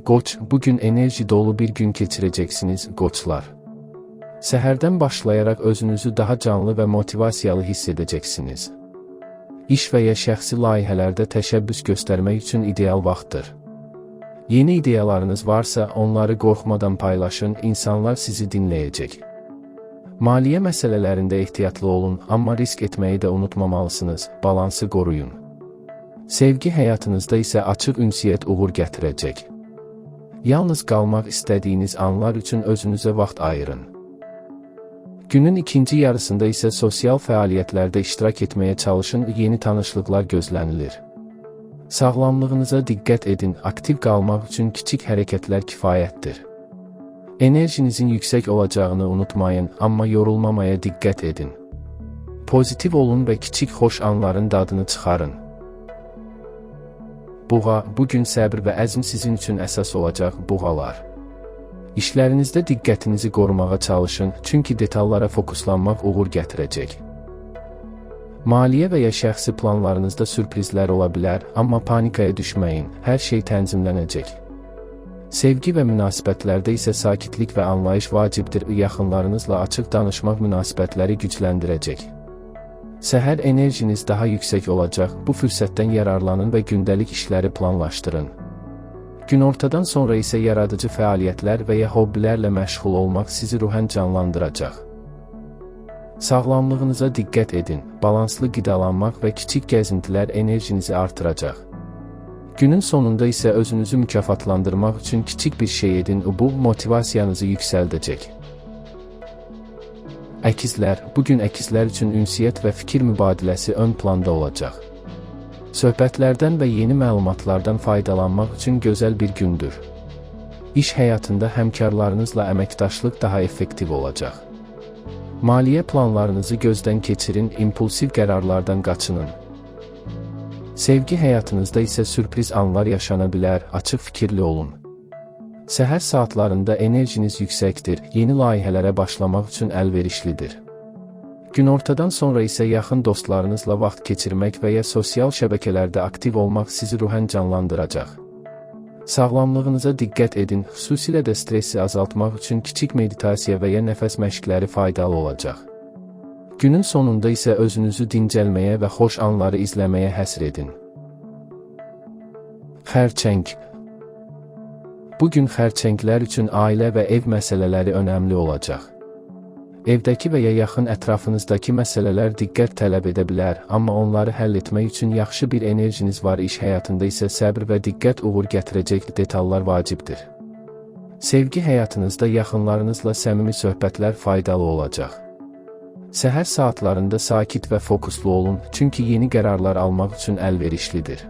Qoç, bugün enerji dolu bir gün keçirəcəksiniz, qoçlar. Səhərdən başlayaraq özünüzü daha canlı və motivasiyalı hiss edəcəksiniz. İş və ya şəxsi layihələrdə təşəbbüs göstərmək üçün ideal vaxtdır. Yeni ideyalarınız varsa, onları qorxmadan paylaşın, insanlar sizi dinləyəcək. Maliyyə məsələlərində ehtiyatlı olun, amma risk etməyi də unutmamalısınız, balansı qoruyun. Sevgi həyatınızda isə açıq ünsiyyət uğur gətirəcək. Yalnız qalmaq istədiyiniz anlar üçün özünüzə vaxt ayırın. Günün ikinci yarısında isə sosial fəaliyyətlərdə iştirak etməyə çalışın, yeni tanışlıqlar gözlənilir. Sağlamlığınıza diqqət edin, aktiv qalmaq üçün kiçik hərəkətlər kifayətdir. Enerjinizin yüksək olacağını unutmayın, amma yorulmamaya diqqət edin. Pozitiv olun və kiçik xoş anların dadını çıxarın. Buğa, bugün səbr və əzm sizin üçün əsas olacaq, buğalar. İşlərinizdə diqqətinizi qorumağa çalışın, çünki detallara fokuslanmaq uğur gətirəcək. Maliyyə və ya şəxsi planlarınızda sürprizlər ola bilər, amma panikaya düşməyin, hər şey tənzimlənəcək. Sevgi və münasibətlərdə isə sakitlik və anlayış vacibdir, yaxınlarınızla açıq danışmaq münasibətləri gücləndirəcək. Səhər enerjiniz daha yüksək olacaq, bu fürsətdən yararlanın və gündəlik işləri planlaşdırın. Günortadan sonra isə yaradıcı fəaliyyətlər və ya hobbilərlə məşğul olmaq sizi ruhən canlandıracaq. Sağlamlığınıza diqqət edin, balanslı qidalanmaq və kiçik gəzintilər enerjinizi artıracaq. Günün sonunda isə özünüzü mükafatlandırmaq üçün kiçik bir şey edin, bu motivasiyanızı yüksəldəcək. Əkizlər, bugün əkizlər üçün ünsiyyət və fikir mübadiləsi ön planda olacaq. Söhbətlərdən və yeni məlumatlardan faydalanmaq üçün gözəl bir gündür. İş həyatında həmkarlarınızla əməkdaşlıq daha effektiv olacaq. Maliyyə planlarınızı gözdən keçirin, impulsiv qərarlardan qaçının. Sevgi həyatınızda isə sürpriz anlar yaşana bilər, açıq fikirli olun. Səhər saatlarında enerjiniz yüksəkdir, yeni layihələrə başlamaq üçün əlverişlidir. Günortadan sonra isə yaxın dostlarınızla vaxt keçirmək və ya sosial şəbəkələrdə aktiv olmaq sizi ruhən canlandıracaq. Sağlamlığınıza diqqət edin, xüsusilə də stressi azaltmaq üçün kiçik meditasiya və ya nəfəs məşqləri faydalı olacaq. Günün sonunda isə özünüzü dincəlməyə və xoş anları izləməyə həsr edin. Xərçəng. Bugün xərçənglər üçün ailə və ev məsələləri önəmli olacaq. Evdəki və ya yaxın ətrafınızdakı məsələlər diqqət tələb edə bilər, amma onları həll etmək üçün yaxşı bir enerjiniz var, iş həyatında isə səbr və diqqət uğur gətirəcək detallar vacibdir. Sevgi həyatınızda yaxınlarınızla səmimi söhbətlər faydalı olacaq. Səhər saatlarında sakit və fokuslu olun, çünki yeni qərarlar almaq üçün əlverişlidir.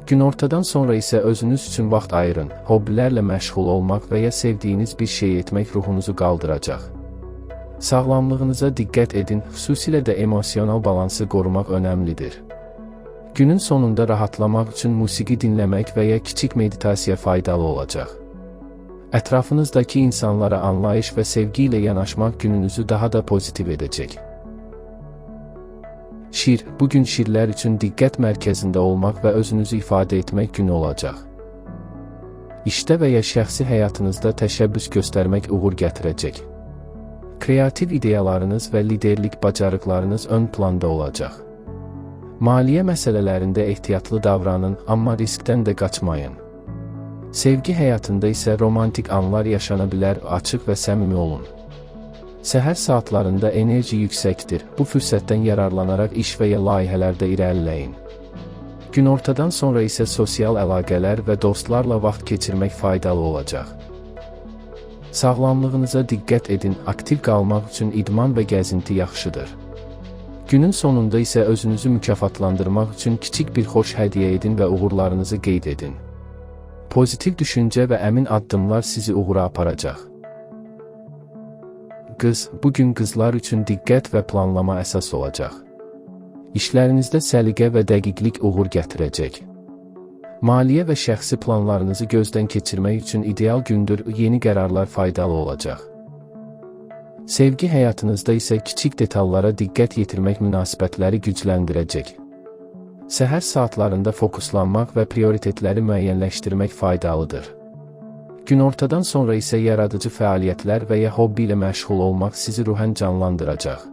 Günortadan sonra isə özünüz üçün vaxt ayırın, hobbilərlə məşğul olmaq və ya sevdiyiniz bir şey etmək ruhunuzu qaldıracaq. Sağlamlığınıza diqqət edin, xüsusilə də emosional balansı qorumaq önəmlidir. Günün sonunda rahatlamaq üçün musiqi dinləmək və ya kiçik meditasiya faydalı olacaq. Ətrafınızdakı insanlara anlayış və sevgi ilə yanaşmaq gününüzü daha da pozitiv edəcək. Şir, bugün şirlər üçün diqqət mərkəzində olmaq və özünüzü ifadə etmək günü olacaq. İşdə və ya şəxsi həyatınızda təşəbbüs göstərmək uğur gətirəcək. Kreativ ideyalarınız və liderlik bacarıqlarınız ön planda olacaq. Maliyyə məsələlərində ehtiyatlı davranın, amma riskdən də qaçmayın. Sevgi həyatında isə romantik anlar yaşana bilər, açıq və səmimi olun. Səhər saatlarında enerji yüksəkdir, bu fürsətdən yararlanaraq iş və ya layihələrdə irəliləyin. Günortadan sonra isə sosial əlaqələr və dostlarla vaxt keçirmək faydalı olacaq. Sağlamlığınıza diqqət edin, aktiv qalmaq üçün idman və gəzinti yaxşıdır. Günün sonunda isə özünüzü mükafatlandırmaq üçün kiçik bir xoş hədiyyə edin və uğurlarınızı qeyd edin. Pozitiv düşüncə və əmin addımlar sizi uğura aparacaq. Qız, bugün qızlar üçün diqqət və planlama əsas olacaq. İşlərinizdə səliqə və dəqiqlik uğur gətirəcək. Maliyyə və şəxsi planlarınızı gözdən keçirmək üçün ideal gündür, yeni qərarlar faydalı olacaq. Sevgi həyatınızda isə kiçik detallara diqqət yetirmək münasibətləri gücləndirəcək. Səhər saatlarında fokuslanmaq və prioritetləri müəyyənləşdirmək faydalıdır. Günortadan sonra isə yaradıcı fəaliyyətlər və ya hobbi ilə məşğul olmaq sizi ruhən canlandıracaq.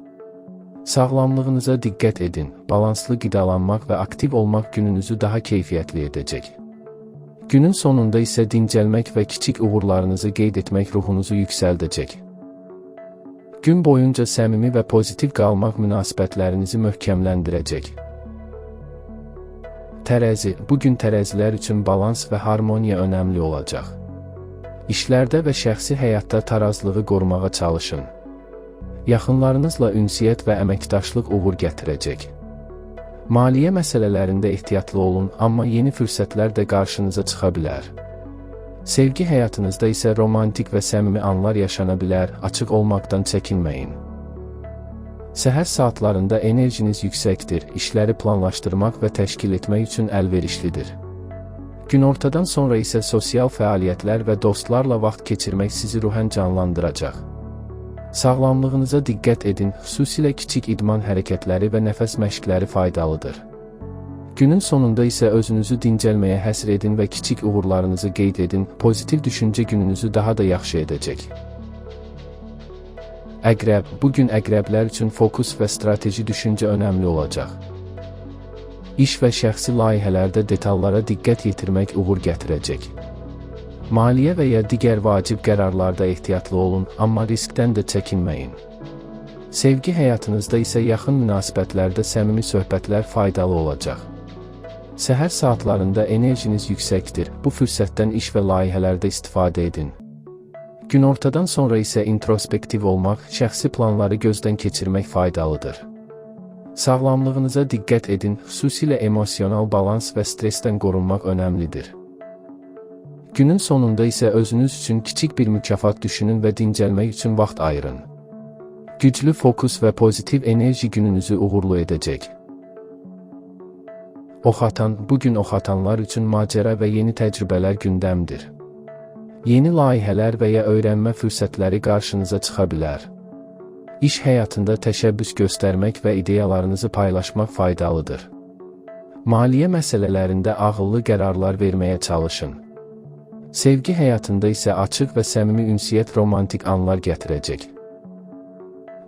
Sağlamlığınıza diqqət edin, balanslı qidalanmaq və aktiv olmaq gününüzü daha keyfiyyətli edəcək. Günün sonunda isə dincəlmək və kiçik uğurlarınızı qeyd etmək ruhunuzu yüksəldəcək. Gün boyunca səmimi və pozitiv qalmaq münasibətlərinizi möhkəmləndirəcək. Tərəzi, bugün tərəzilər üçün balans və harmoniya önəmli olacaq. İşlərdə və şəxsi həyatda tarazlığı qorumağa çalışın. Yaxınlarınızla ünsiyyət və əməkdaşlıq uğur gətirəcək. Maliyyə məsələlərində ehtiyatlı olun, amma yeni fürsətlər də qarşınıza çıxa bilər. Sevgi həyatınızda isə romantik və səmimi anlar yaşana bilər, açıq olmaqdan çəkinməyin. Səhər saatlarında enerjiniz yüksəkdir, işləri planlaşdırmaq və təşkil etmək üçün əlverişlidir. Günortadan sonra isə sosial fəaliyyətlər və dostlarla vaxt keçirmək sizi ruhən canlandıracaq. Sağlamlığınıza diqqət edin, xüsusilə kiçik idman hərəkətləri və nəfəs məşqləri faydalıdır. Günün sonunda isə özünüzü dincəlməyə həsr edin və kiçik uğurlarınızı qeyd edin, pozitiv düşüncə gününüzü daha da yaxşı edəcək. Əqrəb, bugün əqrəblər üçün fokus və strateji düşüncə önəmli olacaq. İş və şəxsi layihələrdə detallara diqqət yetirmək uğur gətirəcək. Maliyyə və ya digər vacib qərarlarda ehtiyatlı olun, amma riskdən də çəkinməyin. Sevgi həyatınızda isə yaxın münasibətlərdə səmimi söhbətlər faydalı olacaq. Səhər saatlarında enerjiniz yüksəkdir, bu fürsətdən iş və layihələrdə istifadə edin. Günortadan sonra isə introspektiv olmaq, şəxsi planları gözdən keçirmək faydalıdır. Sağlamlığınıza diqqət edin, xüsusilə emosional balans və stressdən qorunmaq önəmlidir. Günün sonunda isə özünüz üçün kiçik bir mükafat düşünün və dincəlmək üçün vaxt ayırın. Güclü fokus və pozitiv enerji gününüzü uğurlu edəcək. Oxatan, bugün oxatanlar üçün macəra və yeni təcrübələr gündəmdir. Yeni layihələr və ya öyrənmə fürsətləri qarşınıza çıxa bilər. İş həyatında təşəbbüs göstərmək və ideyalarınızı paylaşmaq faydalıdır. Maliyyə məsələlərində ağıllı qərarlar verməyə çalışın. Sevgi həyatında isə açıq və səmimi ünsiyyət romantik anlar gətirəcək.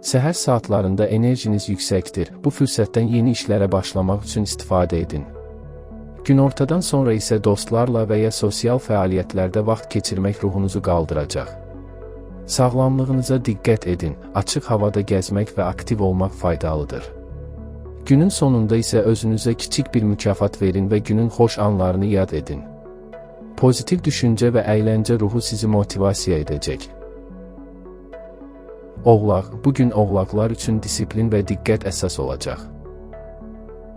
Səhər saatlarında enerjiniz yüksəkdir, bu fürsətdən yeni işlərə başlamaq üçün istifadə edin. Günortadan sonra isə dostlarla və ya sosial fəaliyyətlərdə vaxt keçirmək ruhunuzu qaldıracaq. Sağlamlığınıza diqqət edin, açıq havada gəzmək və aktiv olmaq faydalıdır. Günün sonunda isə özünüzə kiçik bir mükafat verin və günün xoş anlarını yad edin. Pozitiv düşüncə və əyləncə ruhu sizi motivasiya edəcək. Oğlaq, bugün oğlaqlar üçün disiplin və diqqət əsas olacaq.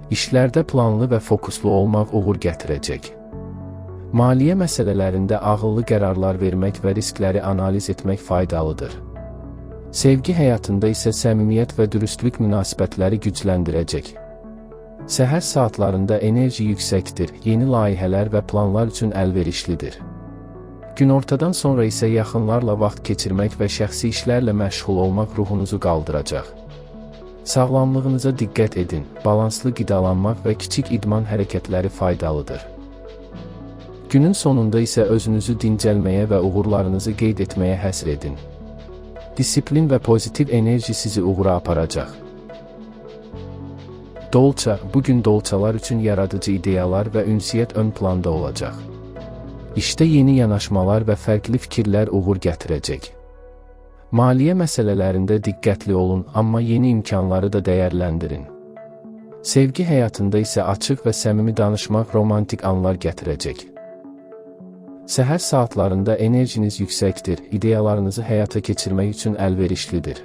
İşlərdə planlı və fokuslu olmaq uğur gətirəcək. Maliyyə məsələlərində ağıllı qərarlar vermək və riskləri analiz etmək faydalıdır. Sevgi həyatında isə səmimiyyət və dürüstlük münasibətləri gücləndirəcək. Səhər saatlarında enerji yüksəkdir, yeni layihələr və planlar üçün əlverişlidir. Günortadan sonra isə yaxınlarla vaxt keçirmək və şəxsi işlərlə məşğul olmaq ruhunuzu qaldıracaq. Sağlamlığınıza diqqət edin, balanslı qidalanmaq və kiçik idman hərəkətləri faydalıdır. Günün sonunda isə özünüzü dincəlməyə və uğurlarınızı qeyd etməyə həsr edin. Disiplin və pozitiv enerji sizi uğura aparacaq. Dolça, bugün dolçalar üçün yaradıcı ideyalar və ünsiyyət ön planda olacaq. İşdə yeni yanaşmalar və fərqli fikirlər uğur gətirəcək. Maliyyə məsələlərində diqqətli olun, amma yeni imkanları da dəyərləndirin. Sevgi həyatında isə açıq və səmimi danışmaq romantik anlar gətirəcək. Səhər saatlarında enerjiniz yüksəkdir, ideyalarınızı həyata keçirmək üçün əlverişlidir.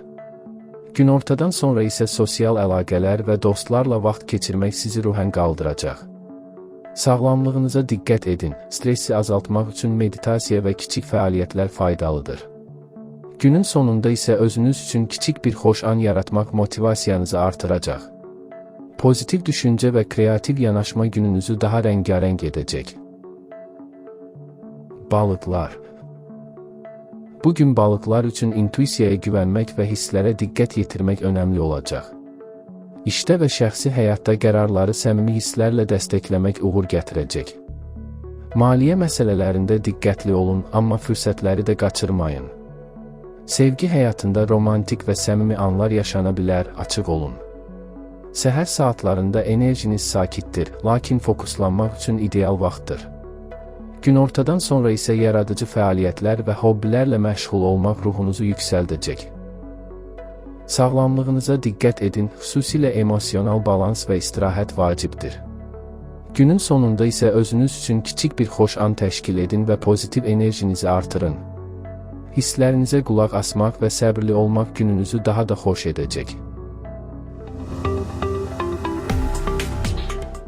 Günortadan sonra isə sosial əlaqələr və dostlarla vaxt keçirmək sizi ruhən qaldıracaq. Sağlamlığınıza diqqət edin, stressi azaltmaq üçün meditasiya və kiçik fəaliyyətlər faydalıdır. Günün sonunda isə özünüz üçün kiçik bir xoş an yaratmaq motivasiyanızı artıracaq. Pozitiv düşüncə və kreativ yanaşma gününüzü daha rəngarəng edəcək. Balıqlar. Bugün balıqlar üçün intuisiyaya güvənmək və hisslərə diqqət yetirmək önəmli olacaq. İşdə və şəxsi həyatda qərarları səmimi hisslərlə dəstəkləmək uğur gətirəcək. Maliyyə məsələlərində diqqətli olun, amma fürsətləri də qaçırmayın. Sevgi həyatında romantik və səmimi anlar yaşana bilər, açıq olun. Səhər saatlarında enerjiniz sakitdir, lakin fokuslanmaq üçün ideal vaxtdır. Günortadan sonra isə yaradıcı fəaliyyətlər və hobbilərlə məşğul olmaq ruhunuzu yüksəldəcək. Sağlamlığınıza diqqət edin, xüsusilə emosional balans və istirahət vacibdir. Günün sonunda isə özünüz üçün kiçik bir xoş an təşkil edin və pozitiv enerjinizi artırın. Hisslərinizə qulaq asmaq və səbirli olmaq gününüzü daha da xoş edəcək.